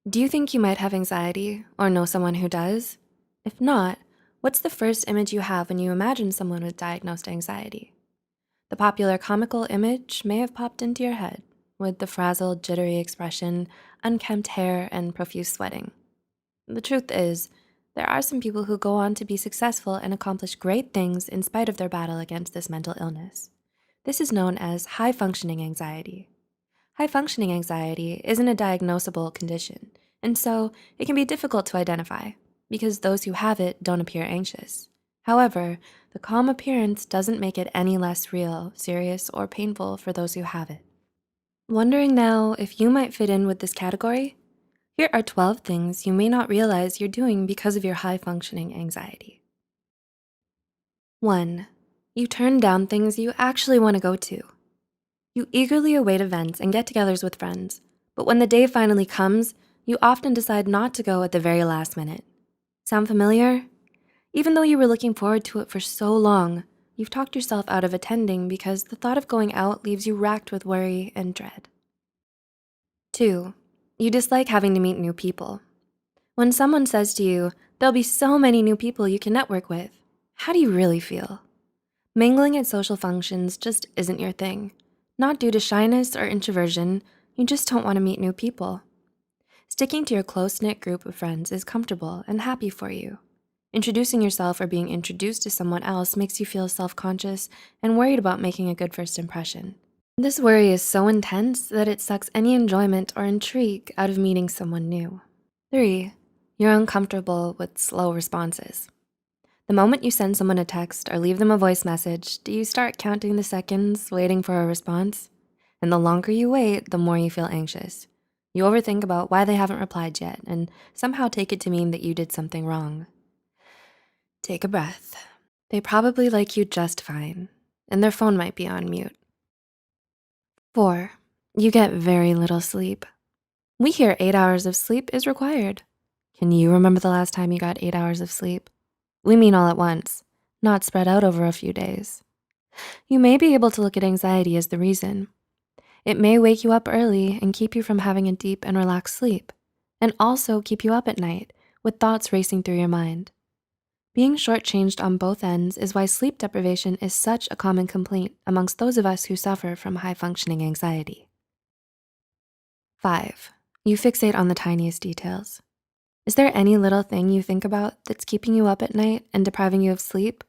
Do you think you might have anxiety or know someone who does? If not, what's the first image you have when you imagine someone with diagnosed anxiety? The popular comical image may have popped into your head with the frazzled, jittery expression, unkempt hair, and profuse sweating. The truth is, there are some people who go on to be successful and accomplish great things in spite of their battle against this mental illness. This is known as high-functioning anxiety. High-functioning anxiety isn't a diagnosable condition, and so it can be difficult to identify because those who have it don't appear anxious. However, the calm appearance doesn't make it any less real, serious, or painful for those who have it. Wondering now if you might fit in with this category? Here are 12 things you may not realize you're doing because of your high-functioning anxiety. 1. You turn down things you actually want to go to. You eagerly await events and get-togethers with friends, but when the day finally comes, you often decide not to go at the very last minute. Sound familiar? Even though you were looking forward to it for so long, you've talked yourself out of attending because the thought of going out leaves you racked with worry and dread. 2. You dislike having to meet new people. When someone says to you, "There'll be so many new people you can network with," how do you really feel? Mingling at social functions just isn't your thing. Not due to shyness or introversion, you just don't want to meet new people. Sticking to your close-knit group of friends is comfortable and happy for you. Introducing yourself or being introduced to someone else makes you feel self-conscious and worried about making a good first impression. This worry is so intense that it sucks any enjoyment or intrigue out of meeting someone new. 3. You're uncomfortable with slow responses. The moment you send someone a text or leave them a voice message, do you start counting the seconds, waiting for a response? And the longer you wait, the more you feel anxious. You overthink about why they haven't replied yet and somehow take it to mean that you did something wrong. Take a breath. They probably like you just fine, and their phone might be on mute. 4. You get very little sleep. We hear 8 hours of sleep is required. Can you remember the last time you got 8 hours of sleep? We mean all at once, not spread out over a few days. You may be able to look at anxiety as the reason. It may wake you up early and keep you from having a deep and relaxed sleep, and also keep you up at night with thoughts racing through your mind. Being shortchanged on both ends is why sleep deprivation is such a common complaint amongst those of us who suffer from high-functioning anxiety. 5. You fixate on the tiniest details. Is there any little thing you think about that's keeping you up at night and depriving you of sleep?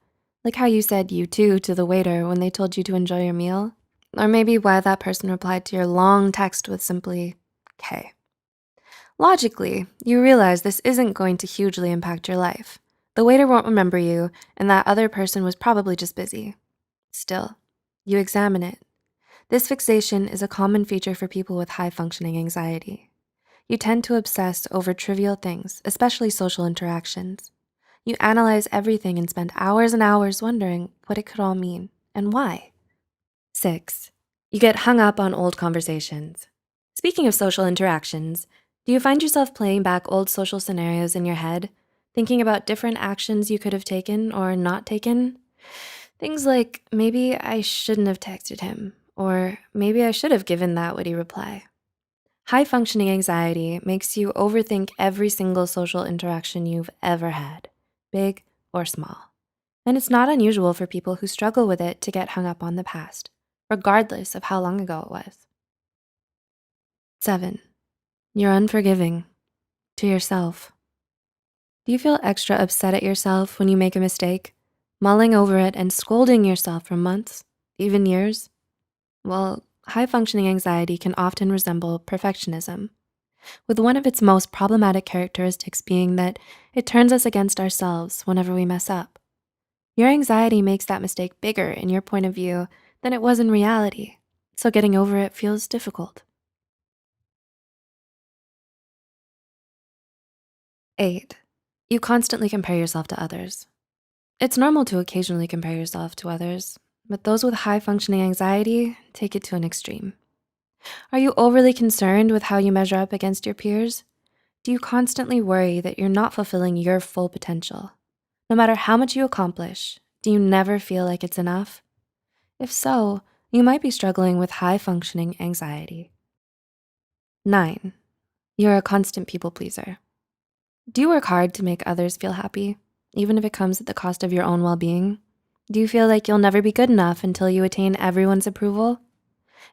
Like how you said "you too" to the waiter when they told you to enjoy your meal? Or maybe why that person replied to your long text with simply, "K." Logically, you realize this isn't going to hugely impact your life. The waiter won't remember you, and that other person was probably just busy. Still, you examine it. This fixation is a common feature for people with high-functioning anxiety. You tend to obsess over trivial things, especially social interactions. You analyze everything and spend hours and hours wondering what it could all mean and why. 6. You get hung up on old conversations. Speaking of social interactions, do you find yourself playing back old social scenarios in your head, thinking about different actions you could have taken or not taken? Things like, maybe I shouldn't have texted him, or maybe I should have given that witty reply. High-functioning anxiety makes you overthink every single social interaction you've ever had, big or small. And it's not unusual for people who struggle with it to get hung up on the past, regardless of how long ago it was. 7. You're unforgiving to yourself. Do you feel extra upset at yourself when you make a mistake, mulling over it and scolding yourself for months, even years? Well, high-functioning anxiety can often resemble perfectionism, with one of its most problematic characteristics being that it turns us against ourselves whenever we mess up. Your anxiety makes that mistake bigger in your point of view than it was in reality, so getting over it feels difficult. 8. You constantly compare yourself to others. It's normal to occasionally compare yourself to others, but those with high-functioning anxiety take it to an extreme. Are you overly concerned with how you measure up against your peers? Do you constantly worry that you're not fulfilling your full potential? No matter how much you accomplish, do you never feel like it's enough? If so, you might be struggling with high-functioning anxiety. 9. You're a constant people pleaser. Do you work hard to make others feel happy, even if it comes at the cost of your own well-being? Do you feel like you'll never be good enough until you attain everyone's approval?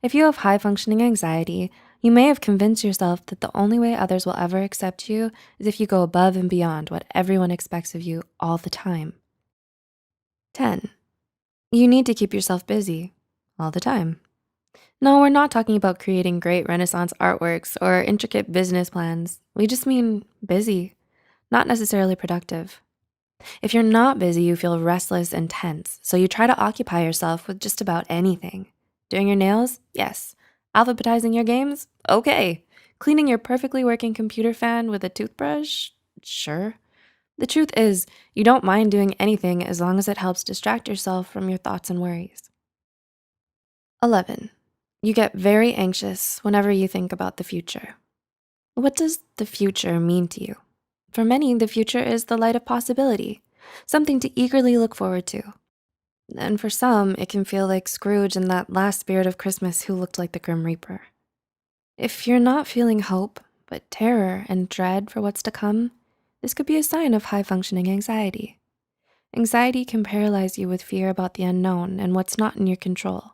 If you have high-functioning anxiety, you may have convinced yourself that the only way others will ever accept you is if you go above and beyond what everyone expects of you all the time. 10, you need to keep yourself busy all the time. No, we're not talking about creating great Renaissance artworks or intricate business plans. We just mean busy, not necessarily productive. If you're not busy, you feel restless and tense, so you try to occupy yourself with just about anything. Doing your nails? Yes. Alphabetizing your games? Okay. Cleaning your perfectly working computer fan with a toothbrush? Sure. The truth is, you don't mind doing anything as long as it helps distract yourself from your thoughts and worries. 11, you get very anxious whenever you think about the future. What does the future mean to you? For many, the future is the light of possibility, something to eagerly look forward to. And for some, it can feel like Scrooge in that last spirit of Christmas who looked like the Grim Reaper. If you're not feeling hope, but terror and dread for what's to come, this could be a sign of high-functioning anxiety. Anxiety can paralyze you with fear about the unknown and what's not in your control.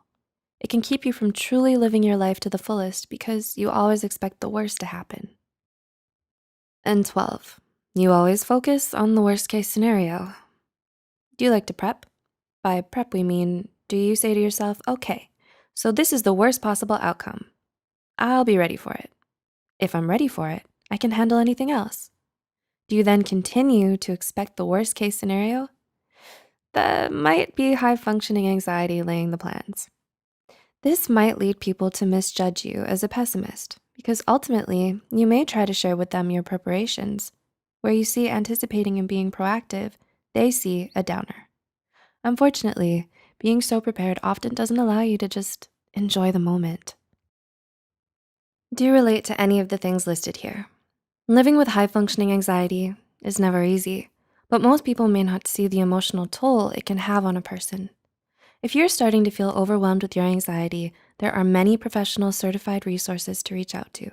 It can keep you from truly living your life to the fullest because you always expect the worst to happen. And 12, you always focus on the worst case scenario. Do you like to prep? By prep, we mean, do you say to yourself, okay, so this is the worst possible outcome. I'll be ready for it. If I'm ready for it, I can handle anything else. Do you then continue to expect the worst case scenario? That might be high functioning anxiety laying the plans. This might lead people to misjudge you as a pessimist because ultimately you may try to share with them your preparations. Where you see anticipating and being proactive, they see a downer. Unfortunately, being so prepared often doesn't allow you to just enjoy the moment. Do you relate to any of the things listed here? Living with high functioning anxiety is never easy, but most people may not see the emotional toll it can have on a person. If you're starting to feel overwhelmed with your anxiety, there are many professional certified resources to reach out to.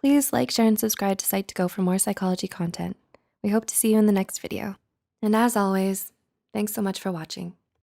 Please like, share, and subscribe to Psych2Go for more psychology content. We hope to see you in the next video. And as always, thanks so much for watching.